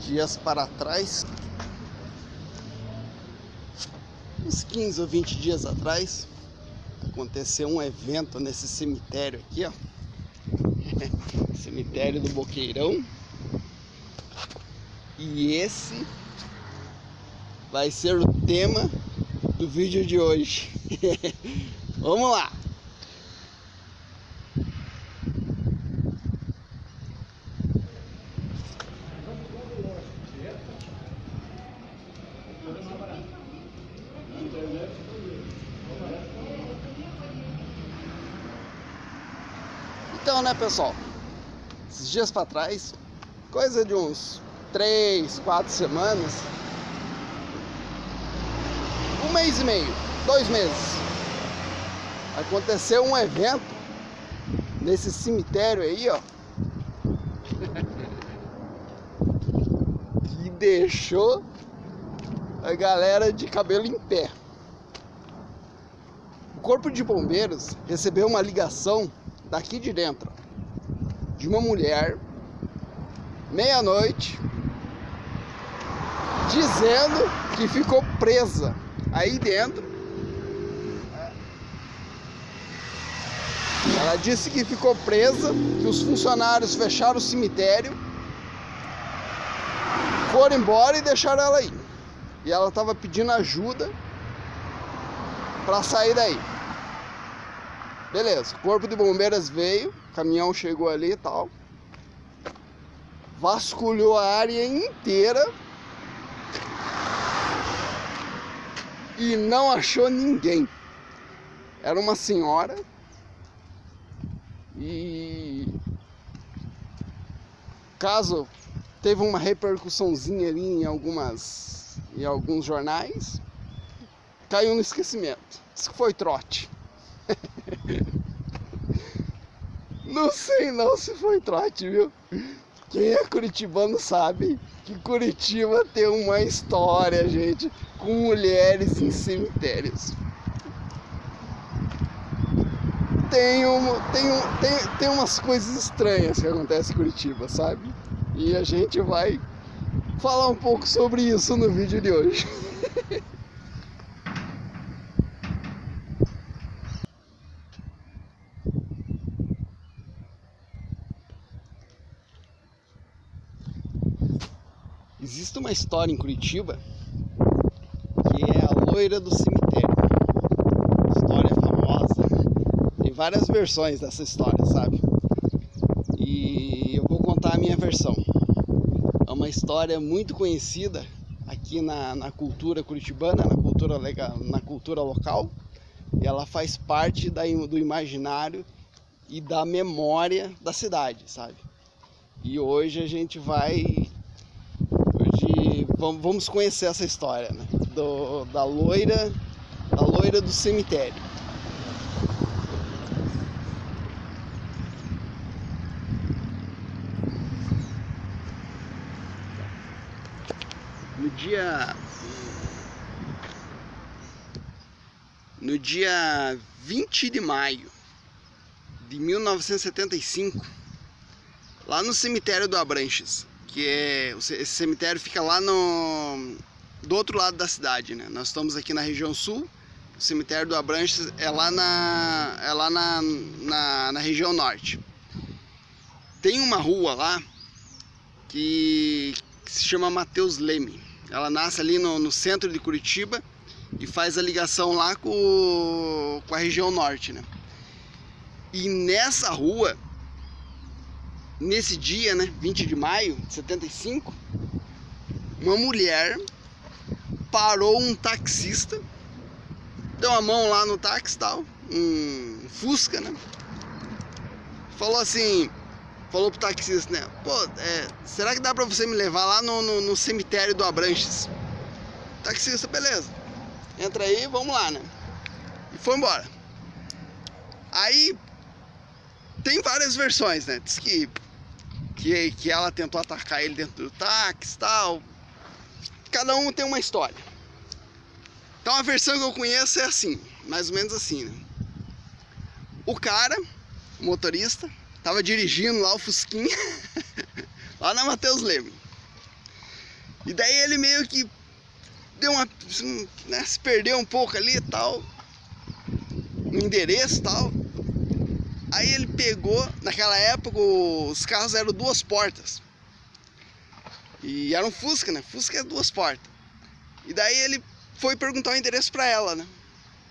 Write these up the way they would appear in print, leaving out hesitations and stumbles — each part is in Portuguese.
dias para trás, uns 15 ou 20 dias atrás, aconteceu um evento nesse cemitério aqui, ó. Cemitério do Boqueirão. E esse vai ser o tema do vídeo de hoje. Vamos lá! Então, né, pessoal, esses dias para trás, coisa de uns 3, 4 semanas, um mês e meio, 2 meses, aconteceu um evento nesse cemitério aí, ó, que deixou a galera de cabelo em pé. O Corpo de Bombeiros recebeu uma ligação daqui de dentro, de uma mulher, meia-noite, dizendo que ficou presa aí dentro. Ela disse que ficou presa, que os funcionários fecharam o cemitério, foram embora e deixaram ela aí. E ela estava pedindo ajuda para sair daí. Beleza, o Corpo de Bombeiros veio, o caminhão chegou ali e tal, vasculhou a área inteira e não achou ninguém. Era uma senhora e caso teve uma repercussãozinha ali em alguns jornais, caiu no esquecimento. Diz que foi trote. Não sei não se foi trote, viu? Quem é curitibano sabe que Curitiba tem uma história, gente, com mulheres em cemitérios. Tem umas coisas estranhas que acontecem em Curitiba, sabe? E a gente vai falar um pouco sobre isso no vídeo de hoje. Existe uma história em Curitiba que é a loira do cemitério. História famosa. Tem várias versões dessa história, sabe? E eu vou contar a minha versão. É uma história muito conhecida aqui na cultura curitibana, na cultura local. E ela faz parte do imaginário e da memória da cidade, sabe? E hoje a gente vamos conhecer essa história, né? Da loira do cemitério. No dia 20 de maio de 1975, lá no cemitério do Abranches, esse cemitério fica lá do outro lado da cidade, né? Nós estamos aqui na região sul, o cemitério do Abranches é lá na região norte. Tem uma rua lá que se chama Mateus Leme. Ela nasce ali no centro de Curitiba e faz a ligação lá com a região norte, né? E nessa rua, nesse dia, né, 20 de maio de 75, uma mulher parou um taxista, deu a mão lá no táxi e tal, um Fusca, né? Falou pro taxista, né? Pô, será que dá pra você me levar lá no cemitério do Abranches? Taxista, beleza. Entra aí, vamos lá, né? E foi embora. Aí, tem várias versões, né? Diz que ela tentou atacar ele dentro do táxi e tal. Cada um tem uma história. Então a versão que eu conheço é assim, mais ou menos assim, né? O cara, o motorista, tava dirigindo lá o Fusquinha, lá na Mateus Leme. E daí ele meio que deu uma, né, se perdeu um pouco ali e tal, no endereço e tal. Aí ele pegou, naquela época os carros eram 2 portas. E era um Fusca, né? Fusca é 2 portas. E daí ele foi perguntar o endereço pra ela, né?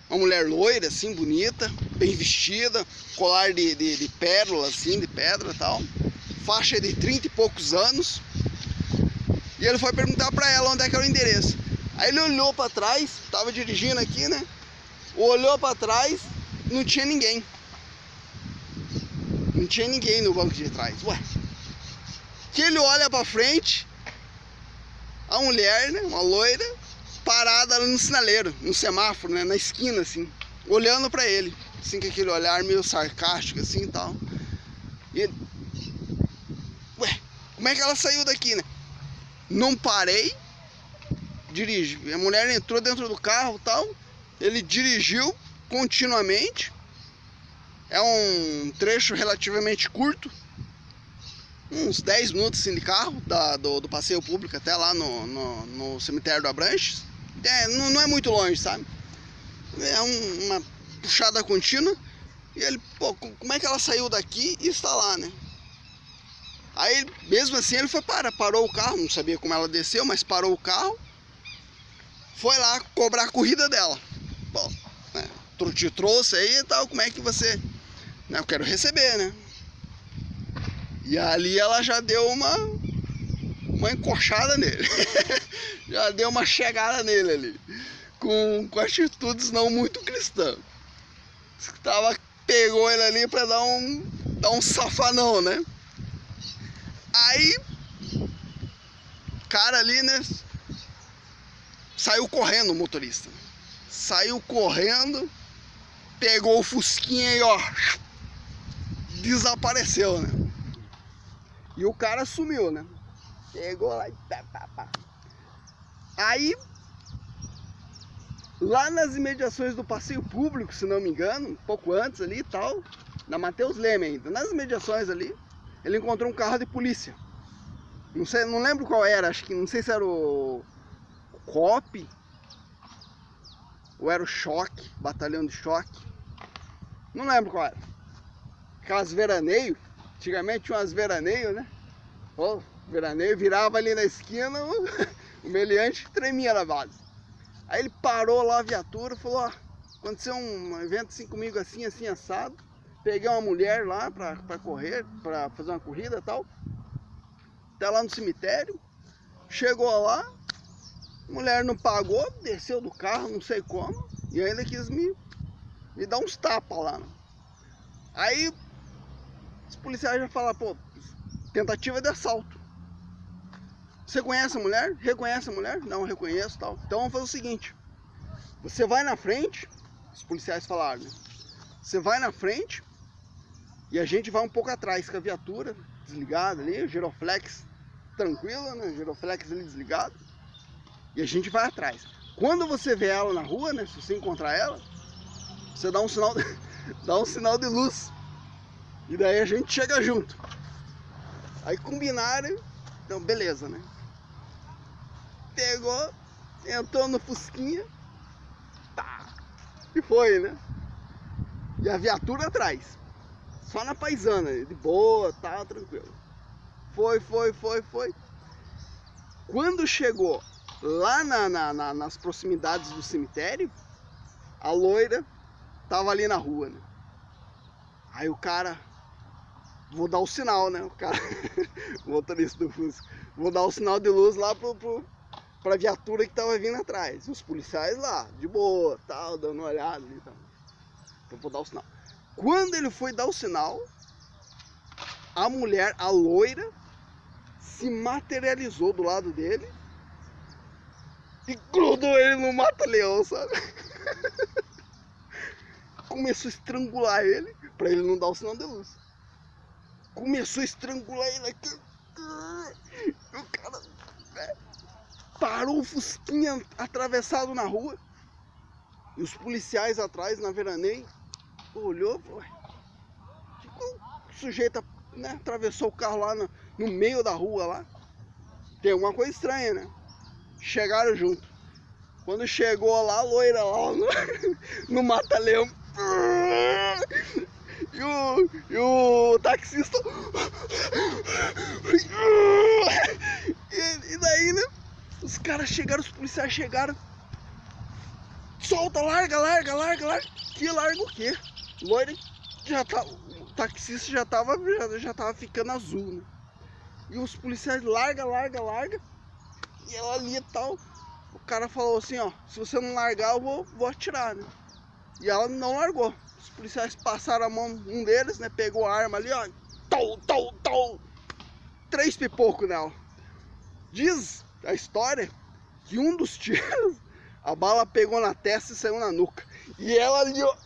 Uma mulher loira, assim, bonita, bem vestida, colar de pérola, assim, de pedra e tal. Faixa de 30 e poucos anos. E ele foi perguntar pra ela onde é que era o endereço. Aí ele olhou pra trás, tava dirigindo aqui, né? Olhou pra trás, não tinha ninguém. Não tinha ninguém no banco de trás. Ué. Que ele olha pra frente, a mulher, né? Uma loira, parada ali no sinaleiro, no semáforo, né? Na esquina, assim. Olhando pra ele. Assim, com aquele olhar meio sarcástico, assim e tal. E ele... Ué, como é que ela saiu daqui, né? Não parei. Dirige. A mulher entrou dentro do carro e tal. Ele dirigiu continuamente. É um trecho relativamente curto. Uns 10 minutos assim, de carro do passeio público até lá no cemitério do Abranches. Não é muito longe, sabe? É uma puxada contínua. E ele, pô, como é que ela saiu daqui e está lá, né? Aí, mesmo assim, ele parou o carro. Não sabia como ela desceu, mas parou o carro. Foi lá cobrar a corrida dela. Bom, né, te trouxe aí e tal, como é que você... Né, eu quero receber, né? E ali ela já deu uma encoxada nele. Já deu uma chegada nele ali. Com atitudes não muito cristãs. Pegou ele ali pra dar um safanão, né? Aí, cara ali, né? Saiu correndo o motorista. Saiu correndo, pegou o fusquinha e ó, desapareceu, né? E o cara sumiu, né? Pegou lá e pá. Aí, lá nas imediações do passeio público, se não me engano, um pouco antes ali e tal, na Matheus Leme ainda, nas imediações ali, ele encontrou um carro de polícia. Não sei, não lembro qual era, acho que não sei se era o COP ou era o Choque, Batalhão de Choque. Não lembro qual era. Aquelas veraneio, antigamente tinha umas veraneio, né? O veraneio virava ali na esquina, o meliante tremia na base. Aí ele parou lá a viatura e falou, ó, aconteceu um evento assim comigo assim, assim, assado. Peguei uma mulher lá pra correr, pra fazer uma corrida e tal. Até lá no cemitério. Chegou lá, a mulher não pagou, desceu do carro, não sei como. E ainda quis me dar uns tapas lá. Aí os policiais já falaram, pô, tentativa de assalto. Você conhece a mulher? Reconhece a mulher? Não, reconheço, tal. Então vamos fazer o seguinte. Você vai na frente, os policiais falaram, né? Você vai na frente e a gente vai um pouco atrás com a viatura desligada ali, o giroflex tranquilo, né? O giroflex ali desligado. E a gente vai atrás. Quando você vê ela na rua, né? Se você encontrar ela, você dá um sinal, dá um sinal de luz. E daí a gente chega junto. Aí combinaram, então beleza, né? Pegou, entrou no fusquinha, tá, e foi, né? E a viatura atrás, só na paisana, de boa, tá, tranquilo. Foi. Quando chegou lá nas proximidades do cemitério, a loira tava ali na rua, né? Aí o cara, vou dar o sinal, né? O cara, o motorista do Fusca, vou dar o sinal de luz lá pra viatura que tava vindo atrás. Os policiais lá, de boa, tal, dando uma olhada ali, tal. Então vou dar o sinal. Quando ele foi dar o sinal, a mulher, a loira, se materializou do lado dele e grudou ele no mata-leão, sabe? Começou a estrangular ele, pra ele não dar o sinal de luz. Começou a estrangular ele aqui. O cara, né, parou o fusquinha atravessado na rua. E os policiais atrás, na veraneio, olhou, o sujeito, né, atravessou o carro lá no meio da rua lá. Tem alguma coisa estranha, né? chegaram junto. Quando chegou lá, a loira lá no mata-leão. E o taxista. E daí, né? Os caras chegaram, os policiais chegaram. Solta, larga. Que larga o quê? Loira já tá. O taxista já tava ficando azul, né? E os policiais larga. E ela ali e tal. O cara falou assim, ó, se você não largar eu vou atirar, né? E ela não largou. Os policiais passaram a mão, um deles, né? Pegou a arma ali, ó. 3 pipocos nela. Diz a história que um dos tiros, a bala pegou na testa e saiu na nuca. E ela ali, ó,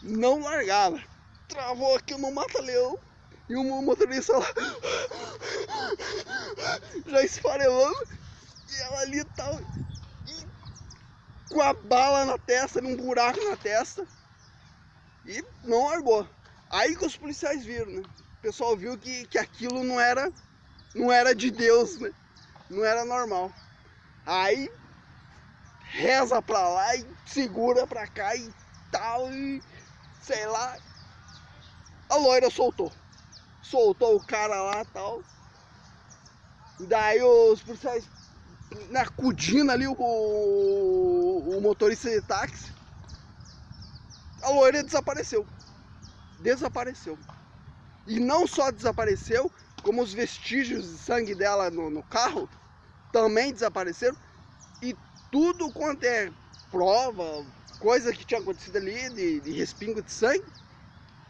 não largava. Travou aqui no mata-leão. E o motorista lá já esfarelando. E ela ali tal. E com a bala na testa, num buraco na testa. E não largou. Aí que os policiais viram, né? O pessoal viu que aquilo não era de Deus, né? Não era normal. Aí reza pra lá e segura pra cá e tal. E sei lá. A loira soltou o cara lá e tal. E daí os policiais acudindo ali o motorista de táxi. A loira desapareceu. E não só desapareceu, como os vestígios de sangue dela no carro também desapareceram. E tudo quanto é prova, coisa que tinha acontecido ali, de respingo de sangue,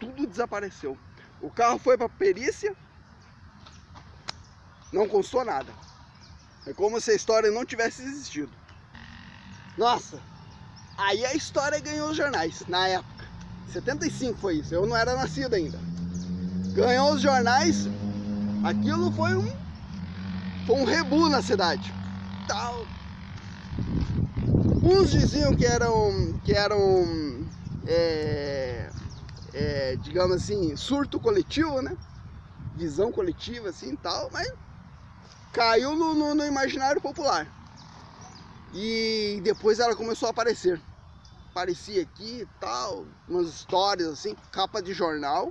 tudo desapareceu. O carro foi para perícia, não constou nada. É como se a história não tivesse existido. Nossa, aí a história ganhou os jornais, na época. 75 foi isso, eu não era nascido ainda. Ganhou os jornais, aquilo foi um rebu na cidade. Tal. Uns diziam que eram digamos assim, surto coletivo, né? Visão coletiva, assim, tal, mas caiu no imaginário popular. E depois ela começou a aparecer. Aparecia aqui e tal, umas histórias assim, capa de jornal.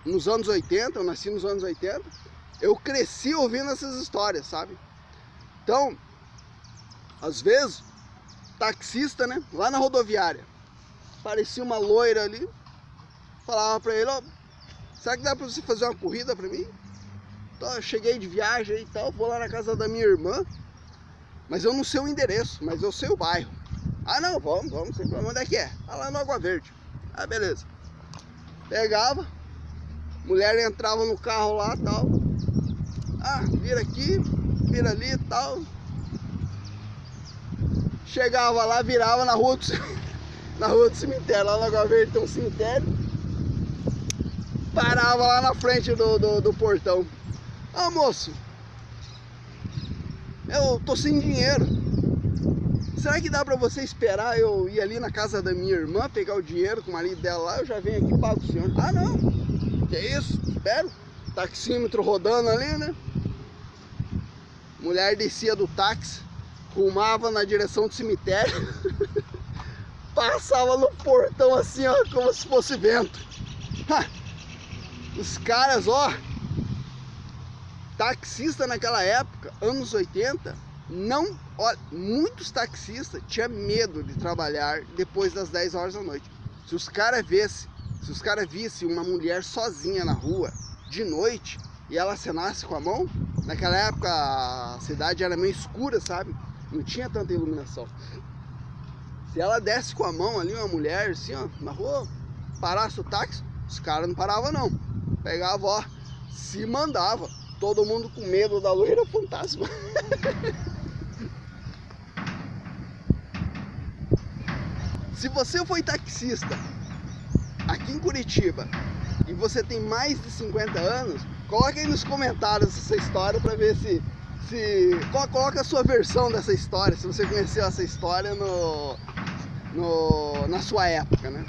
Nos anos 80, eu nasci nos anos 80, eu cresci ouvindo essas histórias, sabe? Então, às vezes, taxista, né? Lá na rodoviária, aparecia uma loira ali, falava pra ele, ó, será que dá pra você fazer uma corrida pra mim? Então, eu cheguei de viagem e tal, vou lá na casa da minha irmã, mas eu não sei o endereço, mas eu sei o bairro. Ah não, vamos, sem problema, onde é que é? Ah, lá no Água Verde. Ah, beleza. Pegava, mulher entrava no carro lá e tal. Ah, vira aqui, vira ali e tal. Chegava lá, virava na rua do cemitério, lá no Água Verde tem um cemitério. Parava lá na frente do portão. Ah, moço, eu tô sem dinheiro. Será que dá pra você esperar eu ir ali na casa da minha irmã, pegar o dinheiro com o marido dela lá, eu já venho aqui e pago o senhor? Ah, não, que isso, espero. Taxímetro rodando ali, né? Mulher descia do táxi, rumava na direção do cemitério, passava no portão assim, ó, como se fosse vento. Os caras, ó, taxista naquela época, anos 80, não, olha, muitos taxistas tinham medo de trabalhar depois das 10 horas da noite. Se os caras vissem uma mulher sozinha na rua de noite e ela acenasse com a mão, naquela época a cidade era meio escura, sabe? Não tinha tanta iluminação. Se ela desse com a mão ali, uma mulher assim, ó, na rua, parasse o táxi, os caras não paravam não. Pegava, ó, se mandava. Todo mundo com medo da loira fantasma. Se você foi taxista aqui em Curitiba e você tem mais de 50 anos, coloca aí nos comentários essa história para ver se coloca a sua versão dessa história, se você conheceu essa história na sua época, né?